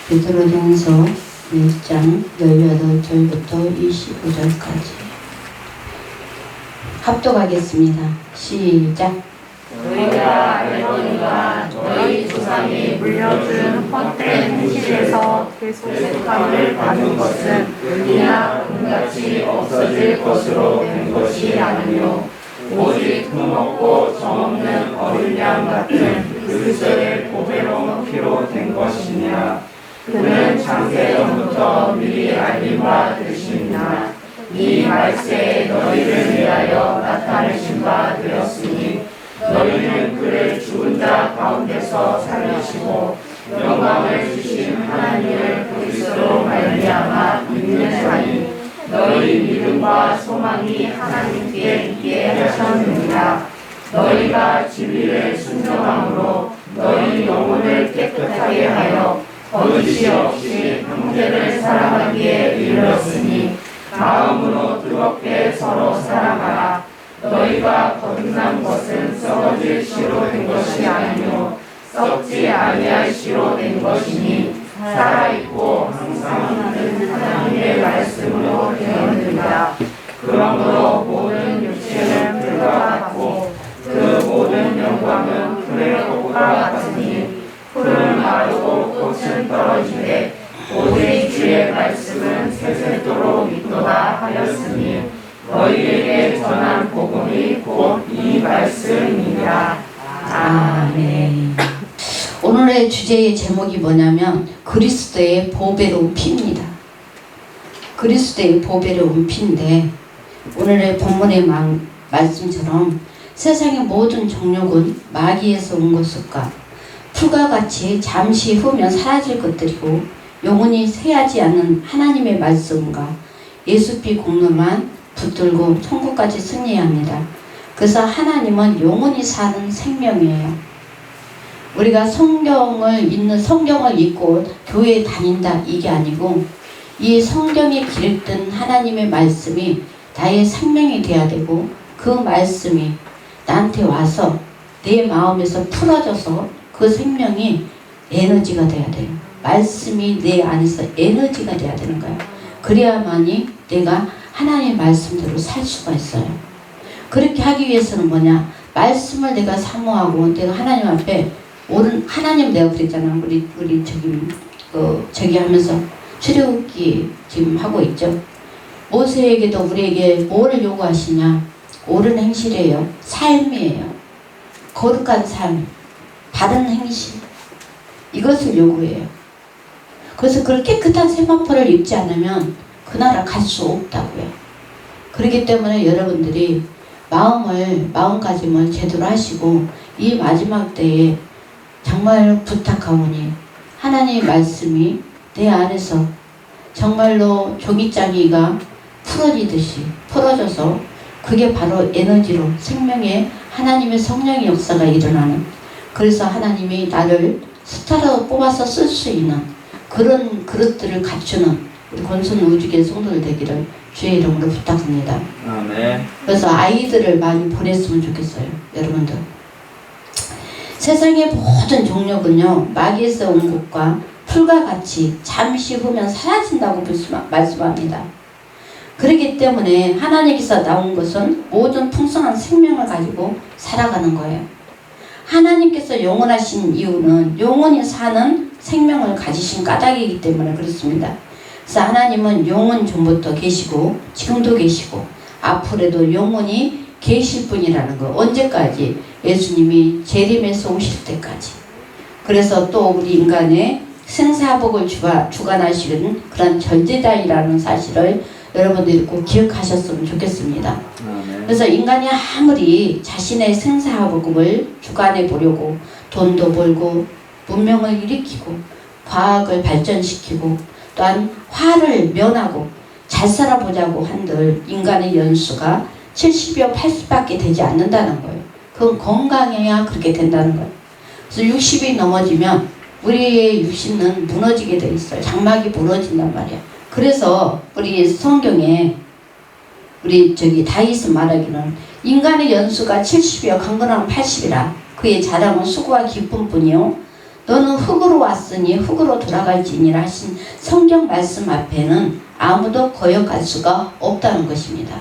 베드로전서 1장 18절부터 25절까지 합독하겠습니다. 시작. 너희가 알거니와 너희 조상이 물려준 헛된 행실에서 대속함을 받는 것은 은이나 금같이 없어질 것으로 된 것이 아니요 오직 흠없고 정없는 어린 양 같은 그리스도의 보배로운 피로 된 것이니라. 그는 창세전부터 미리 알린 바 되심이나 이 말세에 너희를 위하여 나타내신 바 되었으니 너희는 그를 죽은 자 가운데서 살리시고 영광을 주신 하나님을 그리스도로 말미암아 믿는 자니 너희 믿음과 소망이 하나님께 있게 하셨느니라. 너희가 진리를 순종함으로 너희 영혼을 깨끗하게 하여 거짓이 없이 형제를 사랑하기에 이르렀으니 마음으로 뜨겁게 서로 사랑하라. 너희가 거듭난 것은 썩어질 씨로 된 것이 아니요 썩지 아니할 씨로 된 것이니 살아있고 항상 하는 하나님의 말씀으로 되었느니라. 그러므로 모든 육체는 풀과 같고 그 모든 영광은 풀의 꽃과 같으니 풀은 마르고 꽃은 떨어지되 오직 주의 말씀은 세세토록 있도다 하였으니 너희에게 전한 복음이 곧 이 말씀이니라. 아멘. 오늘의 주제의 제목이 뭐냐면 그리스도의 보배로운 피입니다. 그리스도의 보배로운 피인데 오늘의 본문의 말씀처럼 세상의 모든 정욕은 마귀에서 온 것일까 풀과 같이 잠시 후면 사라질 것들이고 영원히 새하지 않는 하나님의 말씀과 예수피 공로만 붙들고 천국까지 승리해야 합니다. 그래서 하나님은 영원히 사는 생명이에요. 우리가 성경을 읽고 교회에 다닌다 이게 아니고 이 성경에 기록된 하나님의 말씀이 나의 생명이 돼야 되고 그 말씀이 나한테 와서 내 마음에서 풀어져서 그 생명이 에너지가 돼야 돼요. 말씀이 내 안에서 에너지가 돼야 되는 거예요. 그래야만이 내가 하나님의 말씀대로 살 수가 있어요. 그렇게 하기 위해서는 뭐냐? 말씀을 내가 사모하고 내가 하나님 앞에 옳은 하나님 내가 그랬잖아. 우리 저기 하면서 출애굽기 지금 하고 있죠. 모세에게도 우리에게 뭐를 요구하시냐? 옳은 행실이에요. 삶이에요. 거룩한 삶, 바른 행실 이것을 요구해요. 그래서 그걸 깨끗한 세마포를 입지 않으면 그 나라 갈 수 없다고요. 그렇기 때문에 여러분들이 마음가짐을 제대로 하시고 이 마지막 때에 정말 부탁하오니 하나님의 말씀이 내 안에서 정말로 종이장이가 풀어져서 그게 바로 에너지로 생명의 하나님의 성령의 역사가 일어나는 그래서 하나님이 나를 스타로 뽑아서 쓸 수 있는 그런 그릇들을 갖추는 우리 권순 우주계 성도들 되기를 주의 이름으로 부탁합니다. 아멘. 그래서 아이들을 많이 보냈으면 좋겠어요. 여러분들. 세상의 모든 종력은요. 마귀에서 온 것과 풀과 같이 잠시 후면 사라진다고 말씀합니다. 그렇기 때문에 하나님께서 나온 것은 모든 풍성한 생명을 가지고 살아가는 거예요. 하나님께서 영원하신 이유는 영원히 사는 생명을 가지신 까닭이기 때문에 그렇습니다. 그래서 하나님은 영원 전부터 계시고 지금도 계시고 앞으로도 영원히 계실 분이라는 거. 언제까지? 예수님이 재림에서 오실 때까지. 그래서 또 우리 인간의 생사복을 주관하시는 그런 절대자이라는 사실을 여러분들이 꼭 기억하셨으면 좋겠습니다. 그래서 인간이 아무리 자신의 생사복을 주관해 보려고 돈도 벌고 문명을 일으키고 과학을 발전시키고 또한 화를 면하고 잘 살아보자고 한들 인간의 연수가 70여 80밖에 되지 않는다는 거예요. 그건 건강해야 그렇게 된다는 거예요. 그래서 60이 넘어지면 우리의 육신은 무너지게 돼 있어요. 장막이 무너진단 말이야. 그래서 우리 성경에 우리 다윗은 말하기는 인간의 연수가 70이요 강건하면 80이라 그의 자랑은 수고와 기쁨뿐이요 너는 흙으로 왔으니 흙으로 돌아갈지니라 하신 성경 말씀 앞에는 아무도 거역할 수가 없다는 것입니다.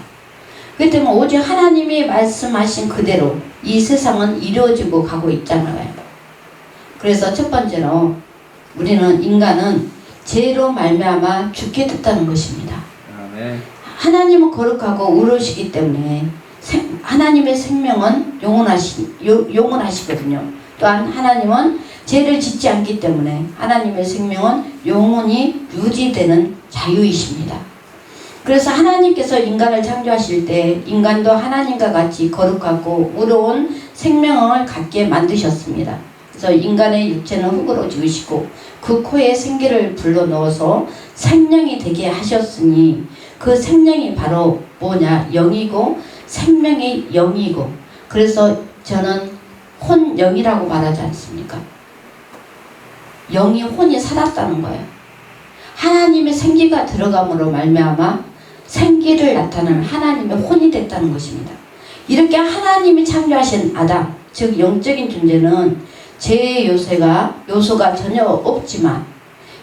그렇기 때문에 오직 하나님이 말씀하신 그대로 이 세상은 이루어지고 가고 있잖아요. 그래서 첫 번째로 우리는 인간은 죄로 말미암아 죽게 됐다는 것입니다. 아멘. 하나님은 거룩하고 의로우시기 때문에 하나님의 생명은 영원하시거든요. 또한 하나님은 죄를 짓지 않기 때문에 하나님의 생명은 영원히 유지되는 자유이십니다. 그래서 하나님께서 인간을 창조하실 때 인간도 하나님과 같이 거룩하고 의로운 생명을 갖게 만드셨습니다. 그래서 인간의 육체는 흙으로 지으시고 그 코에 생기를 불러넣어서 생명이 되게 하셨으니 그 생명이 바로 뭐냐? 영이고 생명이 영이고, 그래서 저는 혼영이라고 말하지 않습니까? 영이 혼이 살았다는 거예요. 하나님의 생기가 들어감으로 말미암아 생기를 나타내는 하나님의 혼이 됐다는 것입니다. 이렇게 하나님이 창조하신 아담, 즉 영적인 존재는 죄의 요소가 전혀 없지만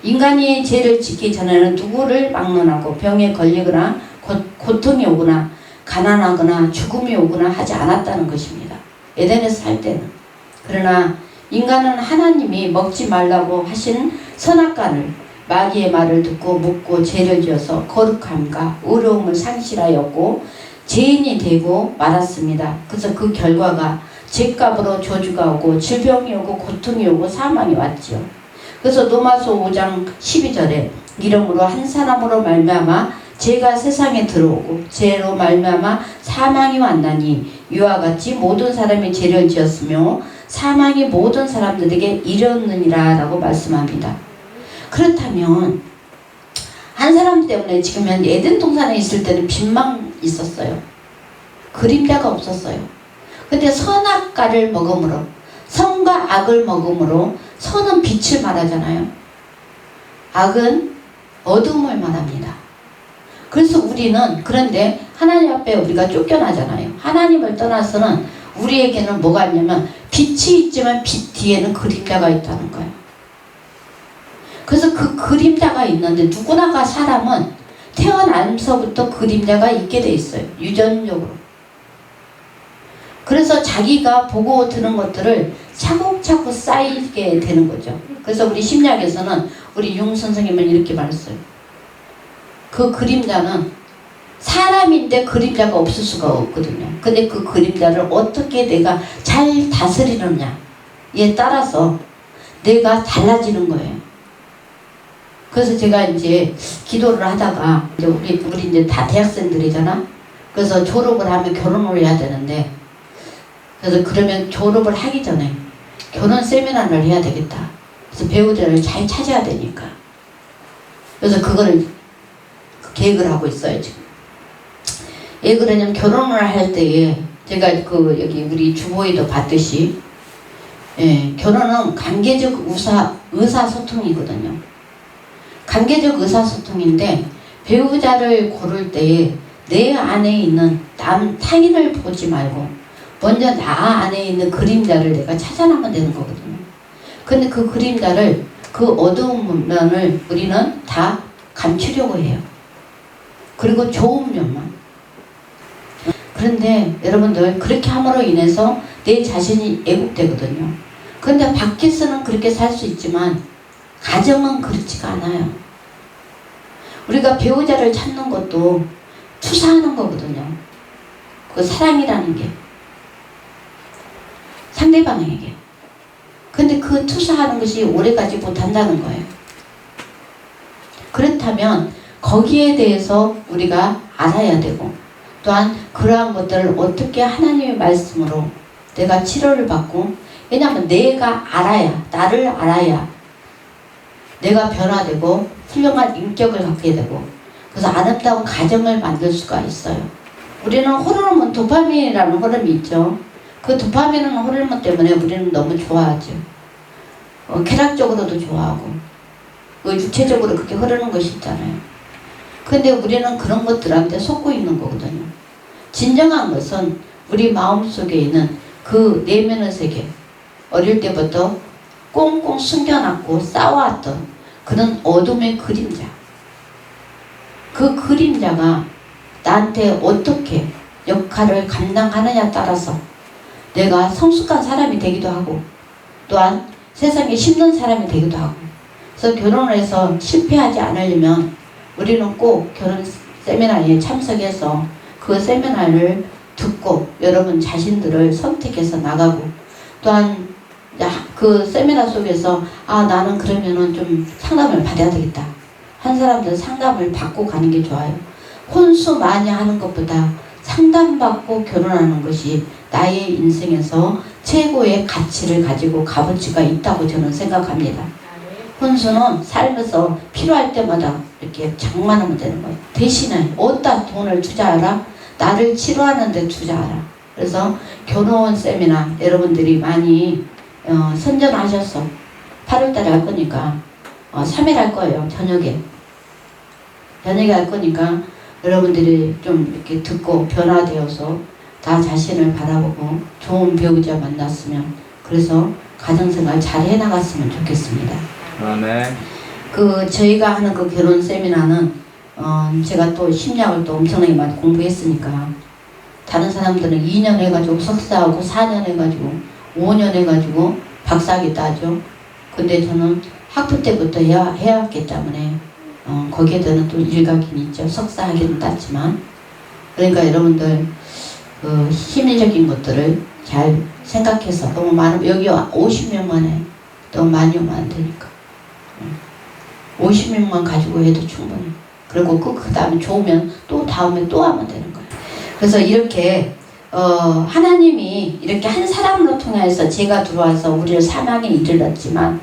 인간이 죄를 짓기 전에는 누구를 막론하고 병에 걸리거나 고통이 오거나 가난하거나 죽음이 오거나 하지 않았다는 것입니다. 에덴에서 살 때는. 그러나 인간은 하나님이 먹지 말라고 하신 선악과를 마귀의 말을 듣고 먹고 죄를 지어서 거룩함과 의로움을 상실하였고 죄인이 되고 말았습니다. 그래서 그 결과가 죄값으로 저주가 오고 질병이 오고 고통이 오고 사망이 왔지요. 그래서 로마서 5장 12절에 이러므로 한 사람으로 말미암아 죄가 세상에 들어오고 죄로 말미암아 사망이 왔나니 이와 같이 모든 사람이 죄를 지었으며 사망이 모든 사람들에게 이르느니라 라고 말씀합니다. 그렇다면 한 사람 때문에 지금 현재 에덴 동산에 있을 때는 빛만 있었어요. 그림자가 없었어요. 근데 선악과를 먹음으로, 선과 악을 먹음으로, 선은 빛을 말하잖아요. 악은 어둠을 말합니다. 그래서 우리는, 그런데 하나님 앞에 우리가 쫓겨나잖아요. 하나님을 떠나서는 우리에게는 뭐가 있냐면 빛이 있지만 빛 뒤에는 그림자가 있다는 거예요. 그래서 그 그림자가 있는데 누구나가 사람은 태어나면서부터 그림자가 있게 돼 있어요. 유전적으로. 그래서 자기가 보고 들은 것들을 차곡차곡 쌓이게 되는 거죠. 그래서 우리 심리학에서는 우리 융 선생님은 이렇게 말했어요. 그 그림자는 사람인데 그림자가 없을 수가 없거든요. 근데 그 그림자를 어떻게 내가 잘 다스리느냐에 따라서 내가 달라지는 거예요. 그래서 제가 이제 기도를 하다가 이제 우리 이제 다 대학생들이잖아. 그래서 졸업을 하면 결혼을 해야 되는데, 그래서 그러면 졸업을 하기 전에 결혼 세미나를 해야 되겠다. 그래서 배우자를 잘 찾아야 되니까. 그래서 그거를 계획을 하고 있어요 지금. 왜 그러냐면 결혼을 할 때에 제가 여기 우리 주보에도 봤듯이, 결혼은 관계적 의사소통이거든요. 관계적 의사소통인데 배우자를 고를 때에 내 안에 있는 타인을 보지 말고 먼저 나 안에 있는 그림자를 내가 찾아내면 되는 거거든요. 근데 그 그림자를, 그 어두운 면을 우리는 다 감추려고 해요. 그리고 좋은 면만. 그런데 여러분들 그렇게 함으로 인해서 내 자신이 애국되거든요. 그런데 밖에서는 그렇게 살 수 있지만 가정은 그렇지가 않아요. 우리가 배우자를 찾는 것도 투사하는 거거든요. 그 사랑이라는 게 상대방에게. 근데 그 투사하는 것이 오래가지 못한다는 거예요. 그렇다면 거기에 대해서 우리가 알아야 되고, 또한 그러한 것들을 어떻게 하나님의 말씀으로 내가 치료를 받고, 왜냐하면 내가 알아야, 나를 알아야 내가 변화되고 훌륭한 인격을 갖게 되고, 그래서 아름다운 가정을 만들 수가 있어요. 우리는 호르몬, 도파민이라는 호르몬이 있죠. 그 도파민은 호르몬 때문에 우리는 너무 좋아하죠. 쾌락적으로도 좋아하고 육체적으로 그렇게 흐르는 것이 있잖아요. 근데 우리는 그런 것들한테 속고 있는 거거든요. 진정한 것은 우리 마음속에 있는 그 내면의 세계, 어릴 때부터 꽁꽁 숨겨놨고 쌓아왔던 그런 어둠의 그림자. 그 그림자가 나한테 어떻게 역할을 감당하느냐에 따라서 내가 성숙한 사람이 되기도 하고 또한 세상에 힘든 사람이 되기도 하고. 그래서 결혼을 해서 실패하지 않으려면 우리는 꼭 결혼 세미나에 참석해서 그 세미나를 듣고 여러분 자신들을 선택해서 나가고, 또한 그 세미나 속에서 나는 그러면은 좀 상담을 받아야 되겠다 한 사람들은 상담을 받고 가는 게 좋아요. 혼수 많이 하는 것보다 상담받고 결혼하는 것이 나의 인생에서 최고의 가치를 가지고 값어치가 있다고 저는 생각합니다. 혼수는 삶에서 필요할 때마다 이렇게 장만하면 되는 거예요. 대신에 어디다 돈을 투자하라? 나를 치료하는 데 투자하라. 그래서 결혼 세미나 여러분들이 많이 선전하셔서 8월달에 할 거니까 3일 할 거예요. 저녁에 할 거니까 여러분들이 좀 이렇게 듣고 변화되어서 나 자신을 바라보고 좋은 배우자 만났으면, 그래서 가정생활 잘 해나갔으면 좋겠습니다. 아멘. 저희가 하는 그 결혼 세미나는 제가 또 심리학을 또 엄청나게 많이 공부했으니까, 다른 사람들은 2년 해가지고 석사하고 4년 해가지고 5년 해가지고 박사학위 따죠. 근데 저는 학부 때부터 해왔기 때문에 거기에 대한 또 일각이 있죠. 석사학위는 땄지만. 그러니까 여러분들 심리적인 것들을 잘 생각해서, 너무 많은, 여기 50명만 해. 너무 많이 오면 안 되니까 50명만 가지고 해도 충분해. 그리고 그 다음에 좋으면 또 다음에 또 하면 되는 거예요. 그래서 이렇게 하나님이 이렇게 한 사람으로 통해서 제가 들어와서 우리를 사망에 이르렀지만,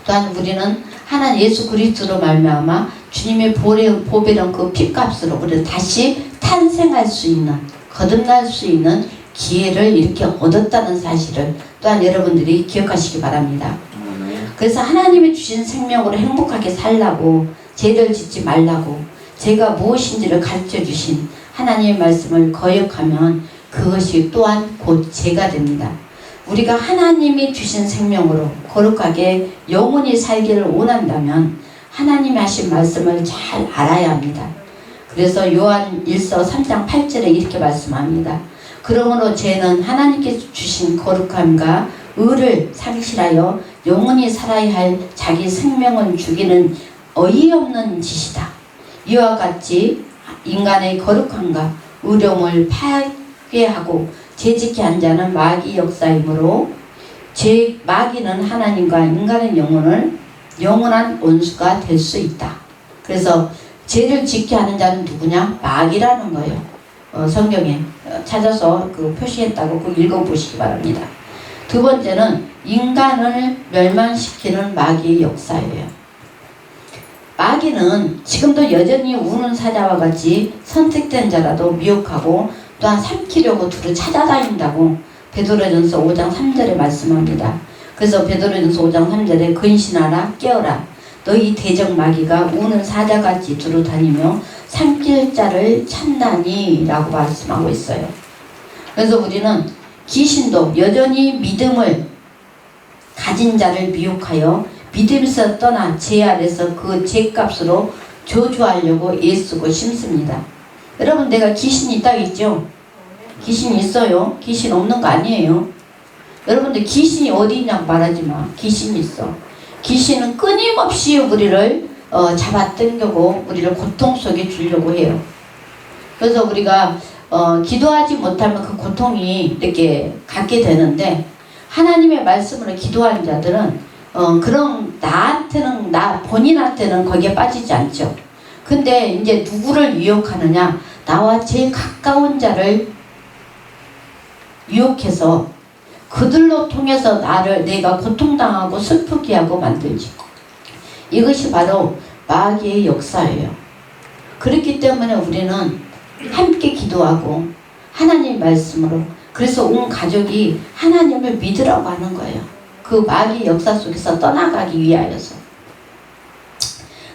또한 우리는 하나님 예수 그리스도로 말미암아 주님의 보배로운 그 핏값으로 우리를 다시 탄생할 수 있는, 거듭날 수 있는 기회를 이렇게 얻었다는 사실을 또한 여러분들이 기억하시기 바랍니다. 그래서 하나님이 주신 생명으로 행복하게 살라고, 죄를 짓지 말라고 제가 무엇인지를 가르쳐 주신 하나님의 말씀을 거역하면 그것이 또한 곧 죄가 됩니다. 우리가 하나님이 주신 생명으로 거룩하게 영원히 살기를 원한다면 하나님이 하신 말씀을 잘 알아야 합니다. 그래서 요한 1서 3장 8절에 이렇게 말씀합니다. 그러므로 죄는 하나님께 주신 거룩함과 의를 상실하여 영원히 살아야 할 자기 생명을 죽이는 어이없는 짓이다. 이와 같이 인간의 거룩함과 의로움을 파괴하고 죄짓게 한 자는 마귀 역사이므로 마귀는 하나님과 인간의 영원한 원수가 될 수 있다. 그래서 죄를 짓게 하는 자는 누구냐? 마귀라는 거예요. 성경에 찾아서 그 표시했다고 그 읽어보시기 바랍니다. 두 번째는 인간을 멸망시키는 마귀의 역사예요. 마귀는 지금도 여전히 우는 사자와 같이 선택된 자라도 미혹하고 또한 삼키려고 두루 찾아다닌다고 베드로전서 5장 3절에 말씀합니다. 그래서 베드로전서 5장 3절에 근신하라 깨어라 너희 대적 마귀가 우는 사자같이 두루 다니며 삼킬 자를 찾나니 라고 말씀하고 있어요. 그래서 우리는 귀신도 여전히 믿음을 가진 자를 미혹하여 믿음에서 떠나 죄 아래서 그 죄값으로 저주하려고 애쓰고 심습니다. 여러분, 내가 귀신이 있다겠죠? 귀신이 있어요. 귀신 없는 거 아니에요. 여러분들 귀신이 어디 있냐고 말하지 마. 귀신이 있어. 귀신은 끊임없이 우리를 잡아당기고 우리를 고통 속에 주려고 해요. 그래서 우리가 기도하지 못하면 그 고통이 이렇게 갖게 되는데, 하나님의 말씀으로 기도하는 자들은 그런 본인한테는 거기에 빠지지 않죠. 근데 이제 누구를 유혹하느냐? 나와 제일 가까운 자를 유혹해서 그들로 통해서 내가 고통당하고 슬프게 하고 만들지. 이것이 바로 마귀의 역사예요. 그렇기 때문에 우리는 함께 기도하고 하나님 말씀으로, 그래서 온 가족이 하나님을 믿으라고 하는 거예요. 그 마귀 역사 속에서 떠나가기 위하여서.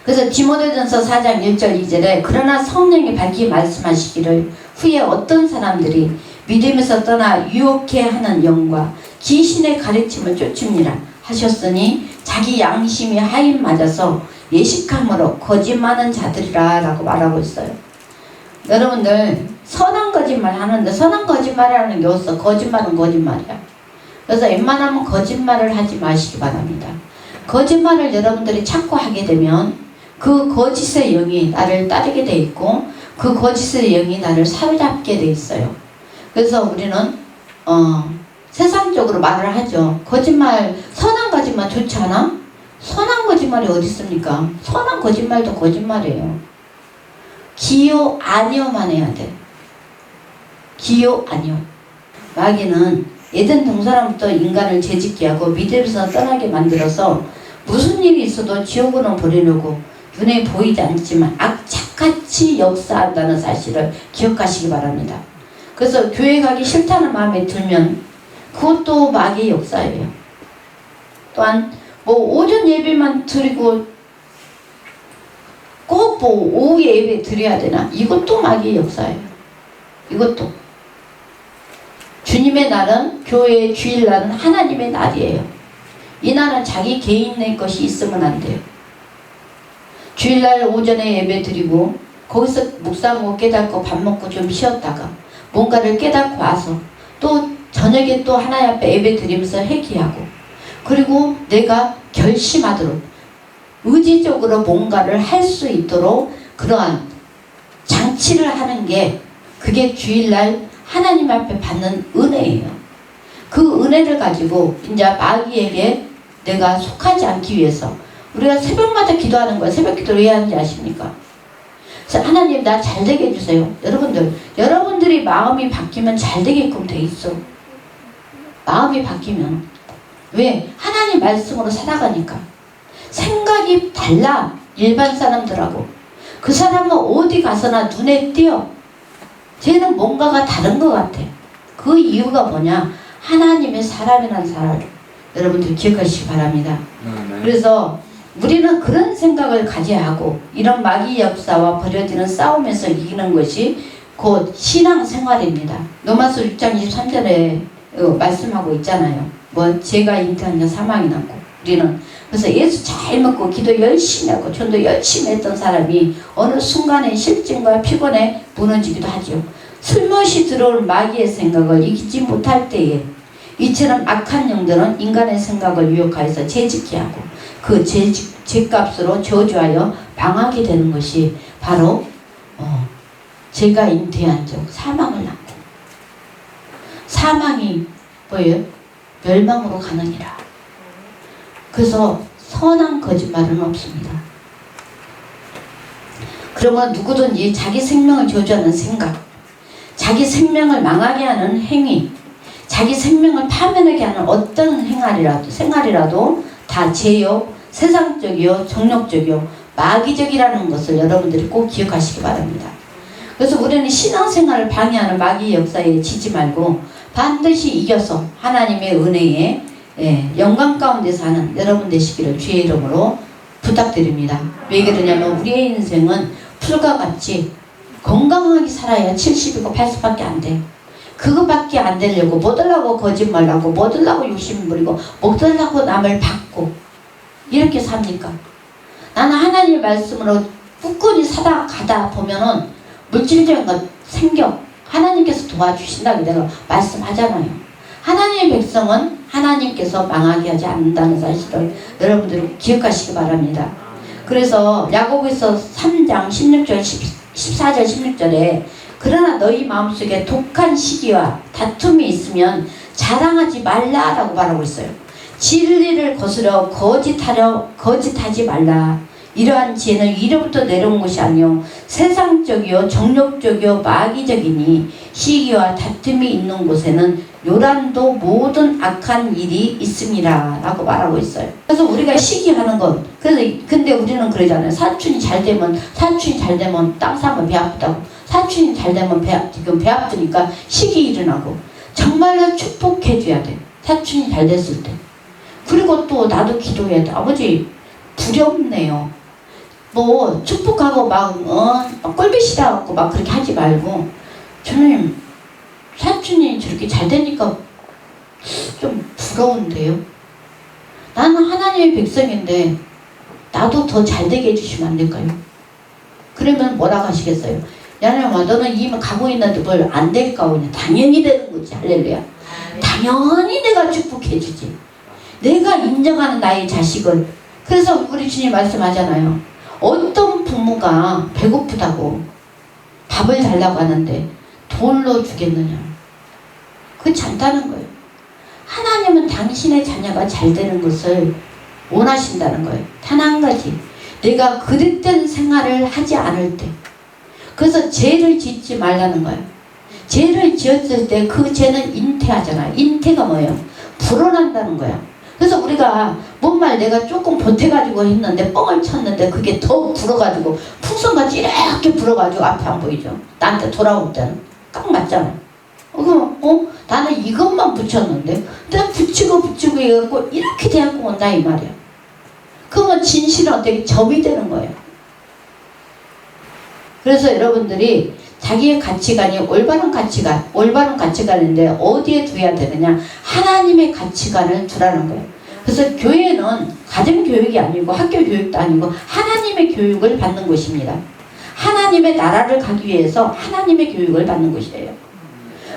그래서 디모데전서 4장 1절 2절에 그러나 성령이 밝히 말씀하시기를 후에 어떤 사람들이 믿음에서 떠나 유혹해 하는 영과 귀신의 가르침을 쫓습니다. 하셨으니 자기 양심이 하인 맞아서 예식함으로 거짓말하는 자들이라 라고 말하고 있어요. 여러분들 선한 거짓말 하는데 선한 거짓말이라는 게 없어. 거짓말은 거짓말이야. 그래서 웬만하면 거짓말을 하지 마시기 바랍니다. 거짓말을 여러분들이 자꾸 하게 되면 그 거짓의 영이 나를 따르게 돼 있고 그 거짓의 영이 나를 사로잡게 돼 있어요. 그래서 우리는 세상적으로 말을 하죠. 거짓말, 선한 거짓말 좋지 않아? 선한 거짓말이 어디 있습니까? 선한 거짓말도 거짓말이에요. 기요 아니요만 해야 돼. 기요 아니요. 마귀는 에덴 동산부터 인간을 죄짓게 하고 미대에서 떠나게 만들어서 무슨 일이 있어도 지옥으로 보내려고 눈에 보이지 않지만 악착같이 역사한다는 사실을 기억하시기 바랍니다. 그래서 교회 가기 싫다는 마음에 들면 그것도 마귀의 역사예요. 또한 뭐 오전 예배만 드리고 꼭 뭐 오후 예배 드려야 되나? 이것도 마귀의 역사예요. 이것도. 주님의 날은, 교회의 주일날은 하나님의 날이에요. 이 날은 자기 개인의 것이 있으면 안 돼요. 주일날 오전에 예배 드리고 거기서 묵상하고 깨닫고 밥 먹고 좀 쉬었다가 뭔가를 깨닫고 와서 또 저녁에 또 하나님 앞에 예배 드리면서 회개하고 그리고 내가 결심하도록 의지적으로 뭔가를 할 수 있도록 그러한 장치를 하는 게 그게 주일날 하나님 앞에 받는 은혜예요. 그 은혜를 가지고 이제 마귀에게 내가 속하지 않기 위해서 우리가 새벽마다 기도하는 거야. 새벽 기도를 왜 하는지 아십니까? 그래서 하나님 나 잘되게 해주세요. 여러분들이 마음이 바뀌면 잘되게끔 돼 있어. 마음이 바뀌면. 왜? 하나님 말씀으로 살아가니까. 생각이 달라. 일반 사람들하고. 그 사람은 어디 가서나 눈에 띄어. 쟤는 뭔가가 다른 것 같아. 그 이유가 뭐냐? 하나님의 사람이라는 사람을 여러분들이 기억하시기 바랍니다. 그래서 우리는 그런 생각을 가져야 하고 이런 마귀 역사와 벌어지는 싸움에서 이기는 것이 곧 신앙생활입니다. 로마서 6장 23절에 말씀하고 있잖아요. 뭐 죄가 잉태하냐 사망이 났고 우리는 그래서 예수 잘 먹고 기도 열심히 하고 전도 열심히 했던 사람이 어느 순간에 실증과 피곤에 무너지기도 하죠. 슬며시 들어올 마귀의 생각을 이기지 못할 때에 이처럼 악한 영들은 인간의 생각을 유혹하여서 죄짓게 하고 그 죄값으로 저주하여 망하게 되는 것이 바로 죄가 잉태한 적 사망을 낳고 사망이 뭐예요? 멸망으로 가느니라. 그래서 선한 거짓말은 없습니다. 그러면 누구든지 자기 생명을 저주하는 생각, 자기 생명을 망하게 하는 행위, 자기 생명을 파멸하게 하는 어떤 생활이라도 다 죄요, 세상적이요, 정욕적이요, 마귀적이라는 것을 여러분들이 꼭 기억하시기 바랍니다. 그래서 우리는 신앙생활을 방해하는 마귀의 역사에 지지 말고 반드시 이겨서 하나님의 은혜에 영광 가운데 사는 여러분 되시기를 주의 이름으로 부탁드립니다. 왜 그러냐면 우리의 인생은 풀과 같이 건강하게 살아야 70이고 80밖에 안 돼. 그거밖에 안 되려고 뭐 들라고 거짓말하고 뭐 들라고 욕심 부리고 뭐 들라고 남을 받고 이렇게 삽니까? 나는 하나님의 말씀으로 꿋꿋이 살아가다 보면은 물질적인 것 생겨. 하나님께서 도와주신다고 내가 말씀하잖아요. 하나님의 백성은 하나님께서 망하게 하지 않는다는 사실을 여러분들이 기억하시기 바랍니다. 그래서 야고보서 3장 16절 14절 16절에 그러나 너희 마음속에 독한 시기와 다툼이 있으면 자랑하지 말라라고 말하고 있어요. 진리를 거스려 거짓하지 말라. 이러한 지혜는 위로부터 내려온 것이 아니요 세상적이요 정욕적이요 마귀적이니 시기와 다툼이 있는 곳에는 요란도 모든 악한 일이 있음이라 라고 말하고 있어요. 그래서 우리가 시기하는 것 근데 우리는 그러잖아요. 사춘이 잘 되면 땅 사면 배 아프다고. 사춘이 잘 되면 지금 배 아프니까 시기 일어나고 정말로 축복해줘야 돼. 사춘이 잘 됐을 때. 그리고 또 나도 기도해야 돼. 아버지 두렵네요. 뭐 축복하고 막 꼴배시다고 막 그렇게 하지 말고 저는 사춘이 저렇게 잘 되니까 좀 부러운데요. 나는 하나님의 백성인데 나도 더 잘되게 해주시면 안 될까요? 그러면 뭐라고 하시겠어요? 야냐마 너는 이미 가고 있는데 뭘 안 될까? 그냥 당연히 되는 거지. 할렐루야. 당연히 내가 축복해주지. 내가 인정하는 나의 자식을. 그래서 우리 주님 말씀하잖아요. 어떤 부모가 배고프다고 밥을 달라고 하는데 돌로 주겠느냐. 그렇지 않다는 거예요. 하나님은 당신의 자녀가 잘 되는 것을 원하신다는 거예요. 단 한 가지. 내가 그릇된 생활을 하지 않을 때. 그래서 죄를 짓지 말라는 거예요. 죄를 지었을 때 그 죄는 잉태하잖아요. 잉태가 뭐예요? 불어난다는 거야. 그래서 우리가 뭔 말 내가 조금 보태가지고 했는데 뻥을 쳤는데 그게 더 불어가지고 풍선같이 이렇게 불어가지고 앞에 안 보이죠. 나한테 돌아올 때는 딱 맞잖아. 나는 이것만 붙였는데 내가 붙이고 해갖고 이렇게 돼갖고 온다 이 말이야. 그러면 진실은 어떻게 점이 되는 거예요. 그래서 여러분들이 자기의 가치관이 올바른 가치관인데 어디에 두어야 되느냐? 하나님의 가치관을 두라는 거예요. 그래서 교회는 가정교육이 아니고 학교교육도 아니고 하나님의 교육을 받는 곳입니다. 하나님의 나라를 가기 위해서 하나님의 교육을 받는 곳이에요.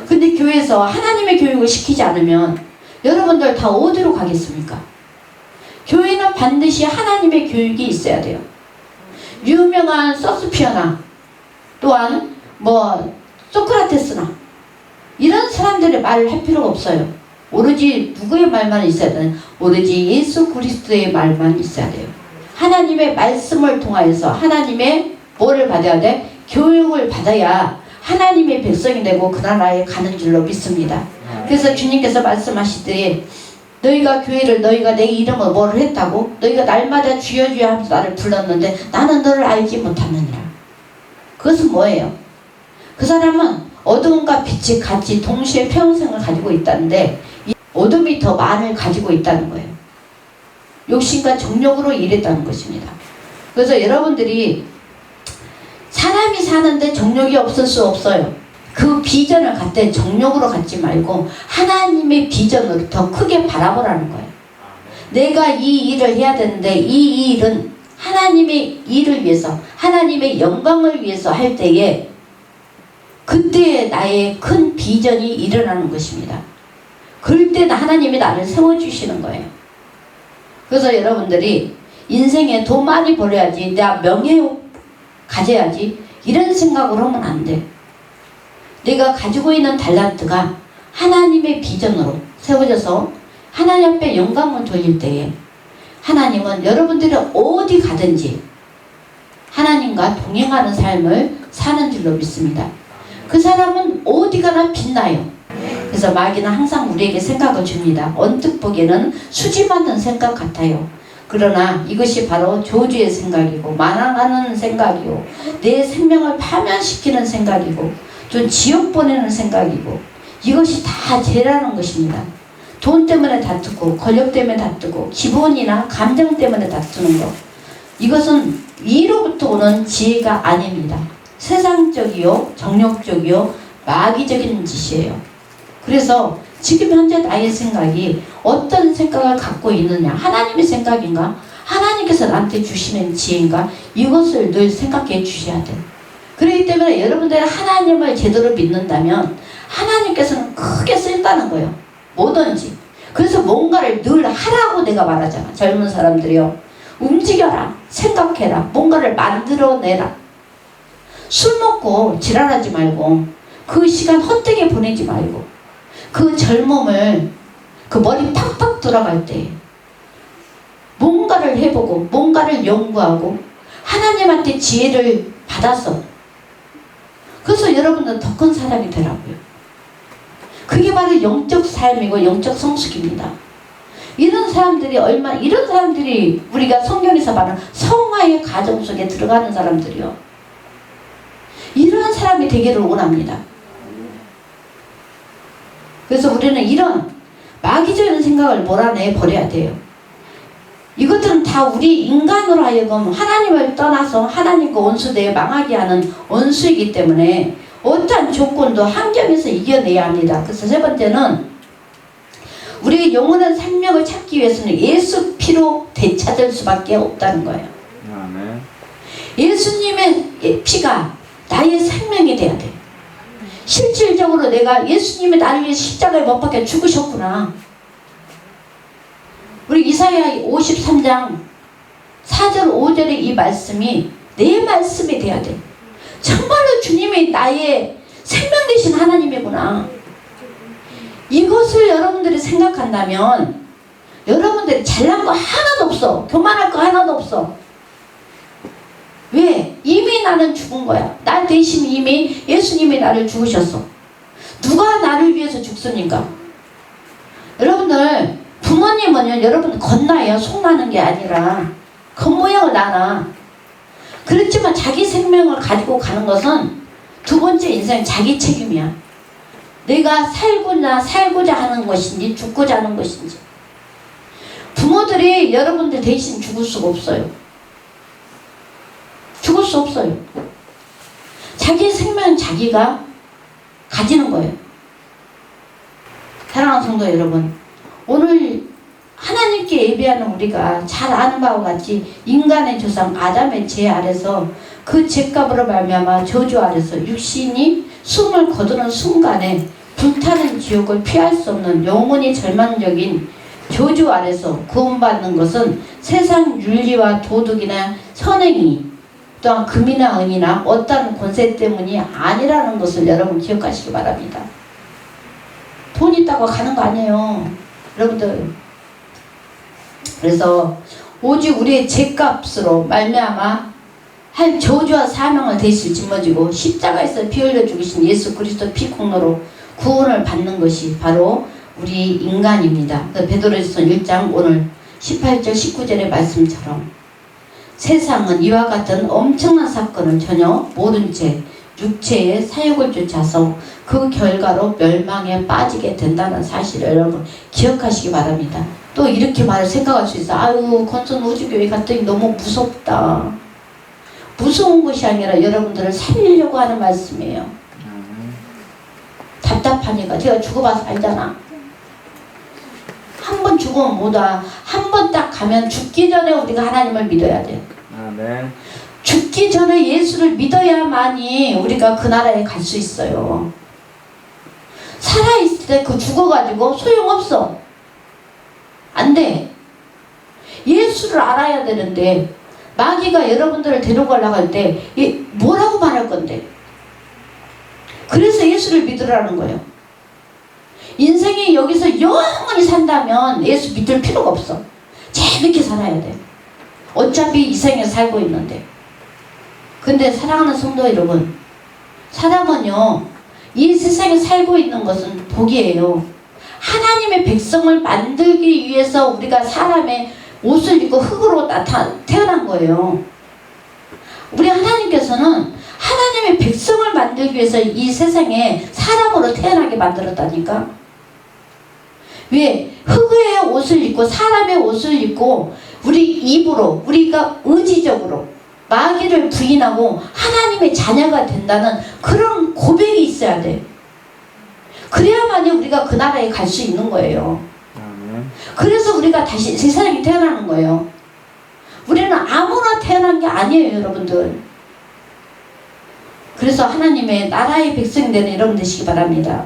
근데 교회에서 하나님의 교육을 시키지 않으면 여러분들 다 어디로 가겠습니까? 교회는 반드시 하나님의 교육이 있어야 돼요. 유명한 섹스피어나 또한 소크라테스나 이런 사람들의 말을 할 필요가 없어요. 오로지 누구의 말만 있어야 되나? 오로지 예수 그리스도의 말만 있어야 돼요. 하나님의 말씀을 통하여서 하나님의 뭐를 받아야 돼? 교육을 받아야 하나님의 백성이 되고 그 나라에 가는 줄로 믿습니다. 그래서 주님께서 말씀하시되 너희가 교회를 너희가 내 이름을 뭐를 했다고? 너희가 날마다 주여 주여 하면서 나를 불렀는데 나는 너를 알지 못하느니라. 그것은 뭐예요? 그 사람은 어둠과 빛이 같이 동시에 평생을 가지고 있다는데 이 어둠이 더 많을 가지고 있다는 거예요. 욕심과 정욕으로 일했다는 것입니다. 그래서 여러분들이 사람이 사는데 정욕이 없을 수 없어요. 그 비전을 갖되 정욕으로 갖지 말고 하나님의 비전으로 더 크게 바라보라는 거예요. 내가 이 일을 해야 되는데 이 일은 하나님의 일을 위해서 하나님의 영광을 위해서 할 때에 그때 나의 큰 비전이 일어나는 것입니다. 그럴 때 하나님이 나를 세워주시는 거예요. 그래서 여러분들이 인생에 돈 많이 벌어야지 내가 명예 가져야지 이런 생각으로 하면 안 돼. 내가 가지고 있는 달란트가 하나님의 비전으로 세워져서 하나님 앞에 영광을 돌릴 때에 하나님은 여러분들이 어디 가든지 하나님과 동행하는 삶을 사는 줄로 믿습니다. 그 사람은 어디 가나 빛나요. 그래서 마귀는 항상 우리에게 생각을 줍니다. 언뜻 보기에는 수지 맞는 생각 같아요. 그러나 이것이 바로 저주의 생각이고 만왕하는 생각이고 내 생명을 파멸시키는 생각이고 좀 지옥 보내는 생각이고 이것이 다 죄라는 것입니다. 돈 때문에 다투고 권력 때문에 다투고 기본이나 감정 때문에 다투는 것 이것은 위로부터 오는 지혜가 아닙니다. 세상적이요 정욕적이요 마귀적인 짓이에요. 그래서 지금 현재 나의 생각이 어떤 생각을 갖고 있느냐 하나님의 생각인가 하나님께서 나한테 주시는 지혜인가 이것을 늘 생각해 주셔야 돼요. 그렇기 때문에 여러분들이 하나님을 제대로 믿는다면 하나님께서는 크게 쓴다는 거예요. 뭐든지. 그래서 뭔가를 늘 하라고 내가 말하잖아. 젊은 사람들이요. 움직여라. 생각해라. 뭔가를 만들어내라. 술 먹고 지랄하지 말고 그 시간 헛되게 보내지 말고 그 젊음을 그 머리 팍팍 돌아갈 때 뭔가를 해보고 뭔가를 연구하고 하나님한테 지혜를 받아서 그래서 여러분은 더 큰 사람이 되라고요. 그게 바로 영적 삶이고 영적 성숙입니다. 이런 사람들이 우리가 성경에서 말하는 성화의 가정 속에 들어가는 사람들이요. 이런 사람이 되기를 원합니다. 그래서 우리는 이런 마귀적인 생각을 몰아내 버려야 돼요. 이것들은 다 우리 인간으로 하여금 하나님을 떠나서 하나님과 원수되어 망하게 하는 원수이기 때문에 어떠한 조건도 환경에서 이겨내야 합니다. 그래서 세 번째는 우리 우리 영원한 생명을 찾기 위해서는 예수 피로 되찾을 수밖에 없다는 거예요. 아멘. 예수님의 피가 나의 생명이 돼야 돼. 실질적으로 내가 예수님이 나를 위해 십자가에 못 박혀 죽으셨구나. 우리 이사야 53장 4절 5절의 이 말씀이 내 말씀이 돼야 돼. 정말로 주님이 나의 생명 되신 하나님이구나. 이것을 여러분들이 생각한다면 여러분들이 잘난 거 하나도 없어. 교만할 거 하나도 없어. 왜? 이미 나는 죽은 거야. 나 대신 이미 예수님이 나를 죽으셨어. 누가 나를 위해서 죽습니까? 여러분들 부모님은요, 여러분 겁나요. 속나는 게 아니라 겉모양을 나나. 그렇지만 자기 생명을 가지고 가는 것은 두 번째 인생 자기 책임이야. 내가 살고자 하는 것인지 죽고자 하는 것인지. 부모들이 여러분들 대신 죽을 수가 없어요. 죽을 수 없어요. 자기 생명은 자기가 가지는 거예요. 사랑하는 성도 여러분, 오늘 하나님께 예배하는 우리가 잘 아는 바와 같이 인간의 조상 아담의 죄 아래서 그 죄값으로 말미암아 저주 아래서 육신이 숨을 거두는 순간에 불타는 지옥을 피할 수 없는 영원히 절망적인 저주 아래서 구원받는 것은 세상 윤리와 도덕이나 선행이 또한 금이나 은이나 어떠한 권세 때문이 아니라는 것을 여러분 기억하시기 바랍니다. 돈 있다고 가는 거 아니에요. 여러분들. 그래서 오직 우리의 죄값으로 말미암아 할 저주와 사명을 대신 짊어지고 십자가에서 피 흘려 죽으신 예수 그리스도 피 공로로 구원을 받는 것이 바로 우리 인간입니다. 베드로전서 1장 오늘 18절 19절의 말씀처럼 세상은 이와 같은 엄청난 사건을 전혀 모른 채 육체의 사욕을 쫓아서 그 결과로 멸망에 빠지게 된다는 사실을 여러분 기억하시기 바랍니다. 또 이렇게 생각할 수 있어. 아유, 건선 우주교회 갔더니 너무 무섭다. 무서운 것이 아니라 여러분들을 살리려고 하는 말씀이에요. 답답하니까. 제가 죽어봐서 알잖아. 한 번 죽으면 뭐다. 한 번 딱 가면 죽기 전에 우리가 하나님을 믿어야 돼. 아멘. 죽기 전에 예수를 믿어야만이 우리가 그 나라에 갈 수 있어요. 살아있을 때 그 죽어가지고 소용없어. 안 돼. 예수를 알아야 되는데 마귀가 여러분들을 데려가려고 할 때 뭐라고 말할 건데? 그래서 예수를 믿으라는 거예요. 인생이 여기서 영원히 산다면 예수 믿을 필요가 없어. 재밌게 살아야 돼. 어차피 이 생에 살고 있는데. 근데 사랑하는 성도 여러분, 사람은요 이 세상에 살고 있는 것은 복이에요. 하나님의 백성을 만들기 위해서 우리가 사람의 옷을 입고 흙으로 태어난 거예요. 우리 하나님께서는 하나님의 백성을 만들기 위해서 이 세상에 사람으로 태어나게 만들었다니까. 왜? 흙의 옷을 입고 사람의 옷을 입고 우리 입으로 우리가 의지적으로 마귀를 부인하고 하나님의 자녀가 된다는 그런 고백이 있어야 돼. 그래야만이 우리가 그 나라에 갈 수 있는 거예요. 그래서 우리가 다시 세상에 태어나는 거예요. 우리는 아무나 태어난 게 아니에요, 여러분들. 그래서 하나님의 나라의 백성이 되는 여러분 되시기 바랍니다.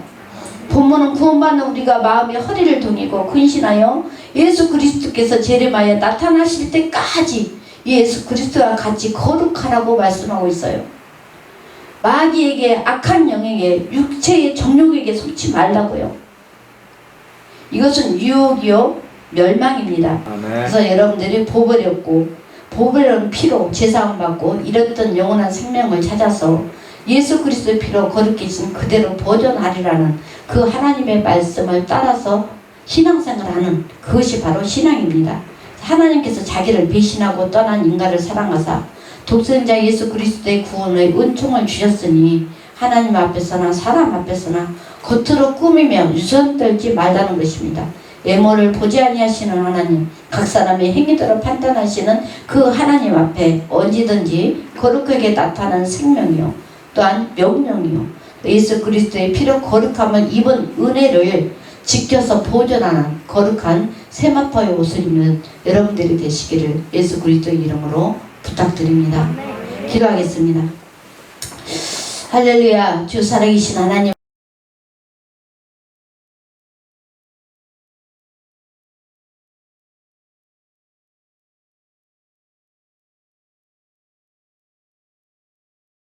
본문은 구원받는 우리가 마음의 허리를 동이고 근신하여 예수 그리스도께서 재림하여 나타나실 때까지 예수 그리스도와 같이 거룩하라고 말씀하고 있어요. 마귀에게, 악한 영에게, 육체의 정욕에게 속지 말라고요. 이것은 유혹이요 멸망입니다. 아멘. 그래서 여러분들이 복을 얻고 복을 얻은 피로 제사함 받고 잃었던 영원한 생명을 찾아서 예수 그리스도의 피로 거룩해진 그대로 보존하리라는 그 하나님의 말씀을 따라서 신앙생활하는 그것이 바로 신앙입니다. 하나님께서 자기를 배신하고 떠난 인간을 사랑하사 독생자 예수 그리스도의 구원의 은총을 주셨으니 하나님 앞에서나 사람 앞에서나 겉으로 꾸미며 유선 떨지 말라는 것입니다. 외모를 보지 아니하시는 하나님, 각 사람의 행위대로 판단하시는 그 하나님 앞에 언제든지 거룩하게 나타나는 생명이요 또한 명령이요 예수 그리스도의 피로 거룩함을 입은 은혜를 지켜서 보존하는 거룩한 세마포의 옷을 입는 여러분들이 되시기를 예수 그리스도의 이름으로 부탁드립니다. 기도하겠습니다. 할렐루야. 주 살아계신 하나님